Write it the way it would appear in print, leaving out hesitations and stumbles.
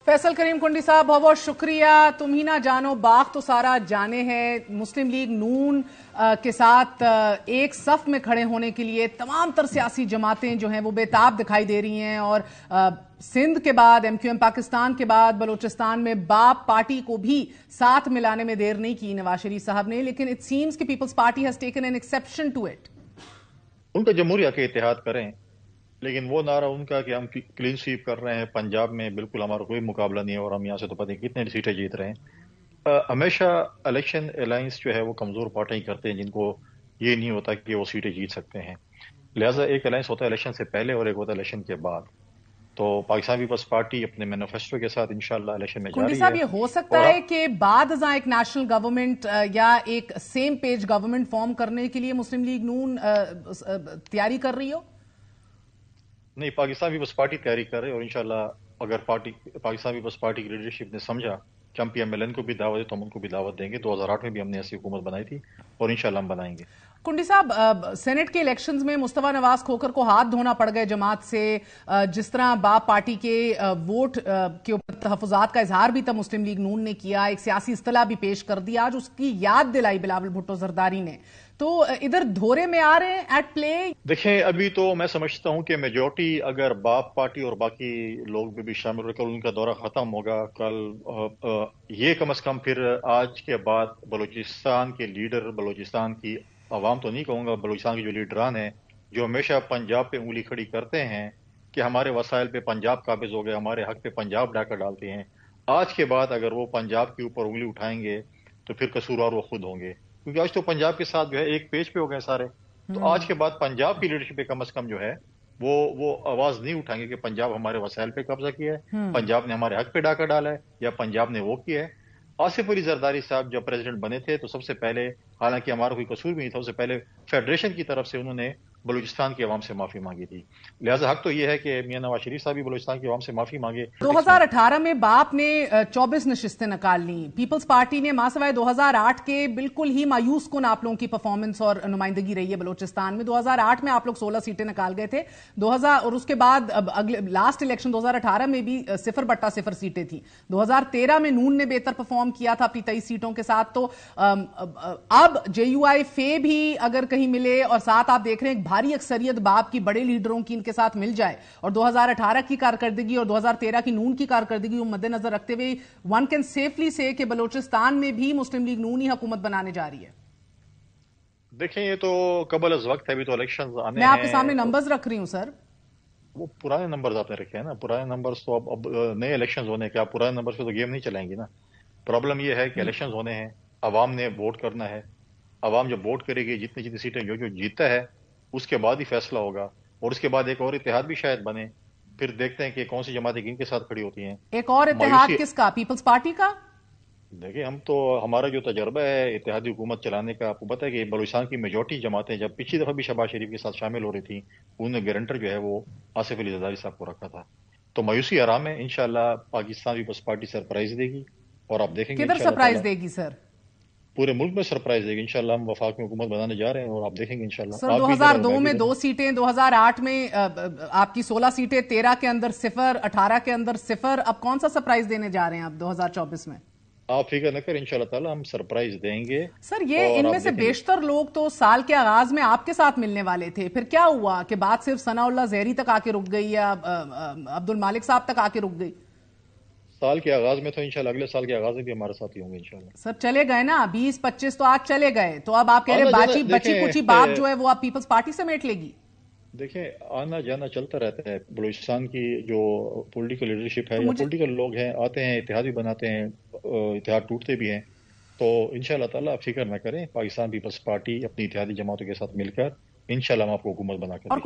फैसल करीम कुंडी साहब, बहुत बहुत शुक्रिया। तुम ही ना जानो बाग तो सारा जाने हैं। मुस्लिम लीग नून के साथ एक सफ में खड़े होने के लिए तमाम तर सियासी जमातें जो हैं वो बेताब दिखाई दे रही हैं और सिंध के बाद MQM पाकिस्तान के बाद बलूचिस्तान में बाप पार्टी को भी साथ मिलाने में देर नहीं की नवाज शरीफ साहब ने, लेकिन इट सीम्स कि Peoples Party has taken an exception to it. उनका जमहूरिया के इत्तेहाद करें, लेकिन वो नारा उनका कि हम क्लीन स्वीप कर रहे हैं, पंजाब में बिल्कुल हमारा कोई मुकाबला नहीं है और हम यहाँ से तो पता नहीं कितने सीटें जीत रहे हैं। हमेशा इलेक्शन अलायंस जो है वो कमजोर पार्टियां करते हैं जिनको ये नहीं होता कि वो सीटें जीत सकते हैं। लिहाजा एक अलायंस होता है इलेक्शन से पहले और एक होता है इलेक्शन के बाद। तो पाकिस्तान पीपल्स पार्टी अपने मैनिफेस्टो के साथ इंशाल्लाह इलेक्शन में जा कुंडी रही साहब, है। ये हो सकता है कि बाद एक नेशनल गवर्नमेंट या एक सेम पेज गवर्नमेंट फॉर्म करने के लिए मुस्लिम लीग नून तैयारी कर रही हो? नहीं, पाकिस्तान पीपल्स पार्टी तैयारी कर रहे हैं और इंशाल्लाह अगर पाकिस्तान पीपल्स पार्टी की लीडरशिप ने समझा कि हम PMLN को भी दावत है तो हम उनको भी दावत देंगे। 2008 में भी हमने ऐसी हुकूमत बनाई थी और इंशाल्लाह हम बनाएंगे। कुंडी साहब, सेनेट के इलेक्शंस में मुस्तफा नवाज खोखर को हाथ धोना पड़ गए जमात से। जिस तरह बाप पार्टी के वोट के ऊपर तहफुजात का इजहार भी तब मुस्लिम लीग नून ने किया, एक सियासी इस्तिलाह भी पेश कर दी, आज उसकी याद दिलाई बिलावल भुट्टो जरदारी ने। तो इधर धोरे में आ रहे हैं एट प्ले। देखें, अभी तो मैं समझता हूं कि मेजॉरिटी अगर बाप पार्टी और बाकी लोग भी शामिल होकर उनका दौरा खत्म होगा कल, ये कम से कम फिर आज के बाद बलूचिस्तान के लीडर, बलूचिस्तान की आवाम तो नहीं कहूंगा, बलूचिस्तान के जो लीडरान हैं जो हमेशा पंजाब पे उंगली खड़ी करते हैं कि हमारे वसाइल पे पंजाब काबिज हो गए, हमारे हक पे पंजाब डाका डालते हैं, आज के बाद अगर वो पंजाब के ऊपर उंगली उठाएंगे तो फिर कसूरवार वो खुद होंगे, क्योंकि आज तो पंजाब के साथ जो है एक पेज पे हो गए सारे। तो आज के बाद पंजाब की लीडरशिप पे कम से कम जो है वो आवाज नहीं उठाएंगे कि पंजाब हमारे वसाइल पे कब्जा किया है, पंजाब ने हमारे हक पे डाका डाला है या पंजाब ने वो किया है। आसिफ अली जरदारी साहब जब प्रेसिडेंट बने थे तो सबसे पहले, हालांकि हमारा कोई कसूर भी नहीं था, सबसे पहले फेडरेशन की तरफ से उन्होंने बलूचिस्तान की आवाम से माफी मांगी थी। लिहाजा हक तो ये है कि मियां नवाज शरीफ साहब भी बलूचिस्तान की आवाम से माफी मांगे। 2018 में बाप ने 24 नशिस्तें निकाल ली, पीपल्स पार्टी ने मासवाए 2008 के बिल्कुल ही मायूस कुन आप लोगों की परफॉर्मेंस और नुमाइंदगी रही है बलूचिस्तान में। 2008 में आप लोग 16 सीटें निकाल गए थे 2000, और उसके बाद अगले लास्ट इलेक्शन 2018 में भी 0 सीटें थी। 2013 में नून ने बेहतर परफॉर्म किया था अपनी 23 सीटों के साथ। तो अब JUI फे भी अगर कहीं मिले और साथ आप देख रहे हैं भारी अक्सरियत बाप की, बड़े लीडरों की इनके साथ मिल जाए और 2018 की कारकर्दगी और 2013 की नून की कारकर्दगी को मद्देनजर रखते हुए वन कैन सेफली से कि बलूचिस्तान में भी मुस्लिम लीग नून ही हुकूमत बनाने जा रही है। देखें, ये तो कबल अज वक्त है, अभी तो इलेक्शन आने मैं आपके सामने नंबर्स रख रही हूं सर। वो पुराने नंबर्स आपने रखे हैं ना, पुराने नंबर्स तो अब नए इलेक्शंस होने के, आप पुराने नंबर्स पे तो गेम नहीं चलाएंगी ना। प्रॉब्लम ये है कि इलेक्शंस होने हैं, अवाम ने वोट करना है, अवाम जब वोट करेगी जितनी जितनी सीटें जो जो जीतता है उसके बाद ही फैसला होगा और उसके बाद एक और इत्तेहाद भी शायद बने, फिर देखते हैं कि कौन सी जमातें किनके साथ खड़ी होती हैं। एक और इत्तेहाद किसका? पीपल्स पार्टी का? देखिए, हम तो, हमारा जो तजर्बा है इत्तेहादी हुकूमत चलाने का, आपको पता है कि बलूचिस्तान की मेजॉरिटी जमातें जब पिछली दफा भी शहबाज शरीफ के साथ शामिल हो रही थी उन्होंने गारंटर जो है वो आसिफ अली जरदारी साहब को रखा था। तो मायूसी आराम है, इंशाल्लाह पाकिस्तान पीपल्स पार्टी सरप्राइज देगी और आप देखेंगे किधर सरप्राइज देगी सर? पूरे मुल्क में सरप्राइज देगी। इंशाल्लाह हम वफाक में हुकूमत बनाने जा रहे हैं और आप देखेंगे इंशाल्लाह। सर 2002 में 2 सीटें, 2008 में आपकी 16 सीटें, 13 के अंदर 0, 18 के अंदर 0, अब कौन सा सरप्राइज देने जा रहे हैं आप 2024 में? आप फिक्र न करें, इंशाल्लाह ताला हम सरप्राइज देंगे। सर ये इनमें से बेशतर लोग तो साल के आगाज में आपके साथ मिलने वाले थे, फिर क्या हुआ कि बात सिर्फ सनाउल्लाह जहरी तक आके रुक गई या अब्दुल मालिक साहब तक आके रुक गई? साल के आगाज में तो इंशाल्लाह अगले साल के आगाज में भी हमारे साथ ही होंगे इंशाल्लाह। सर चले गए ना 20-25 तो आज चले गए, तो अब आप कह रहे बची कुछ बात जो है वो आप पीपल्स पार्टी समेट लेगी? देखें, आना जाना चलता रहता है, बलूचिस्तान की जो पॉलिटिकल लीडरशिप है तो या पॉलिटिकल लोग हैं, आते हैं, इत्तेहाद भी बनाते हैं, इत्तेहाद टूटते भी हैं। तो इंशाल्लाह ताला आप फिक्र न करें, पाकिस्तान पीपल्स पार्टी अपनी इत्तेहादी जमातों के साथ मिलकर इंशाल्लाह हम आपको हुकूमत बना कर